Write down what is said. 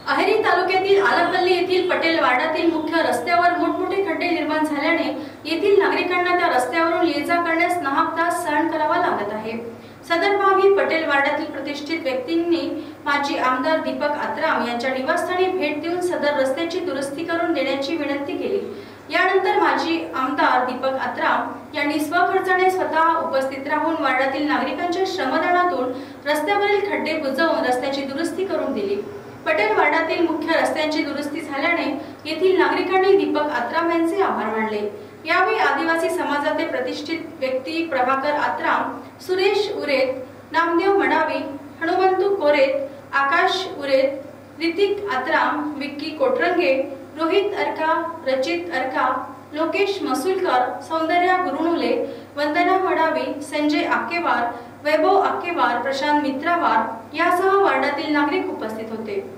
अहेरी तालुक्यातील आलापल्ली येथील पटेल वार्डातील मुख्य रस्त्यावर मोठमोठे खड्डे निर्माण झाल्याने येथील नागरिकांना त्या रस्त्यावरून ये-जा करण्यास नाहक त्रास सहन करावा लागत आहे। सदर बाब ही पटेल वार्डातील प्रतिष्ठित व्यक्तींनी माजी आमदार दीपक आत्राम यांच्या निवासस्थानी भेट देऊन सदर रस्त्याची दुरुस्ती करून देण्याची विनंती केली। यानंतर माजी आमदार दीपक आत्राम यांनी स्वखर्चाने स्वतः उपस्थित राहून वार्डातील नागरिकांच्या श्रमदानातून रस्त्यावरील खड्डे बुजवून रस्त्याची दुरुस्ती करून दिली। पटेल वार्डातील मुख्य रस्त्यांची दुरुस्ती झाल्याने येथील नागरिकांनी दीपक आत्राम यांचे आभार मानले। यावेळी आदिवासी समाजाचे प्रतिष्ठित व्यक्ती प्रभाकर आत्राम, सुरेश उरेत, नामदेव मडावी, हनुमंतू कोरेत, आकाश उरेत, ऋतिक आत्राम, विक्की कोटरंगे, रोहित अर्का, रचित अर्का, लोकेश मसुलकर, सौंदर्या गुरुनुले, वंदना मडावी, संजय आकेवार, वैभव आकेवार, प्रशांत मित्रावार यासह वार्डातील नागरिक उपस्थित होते।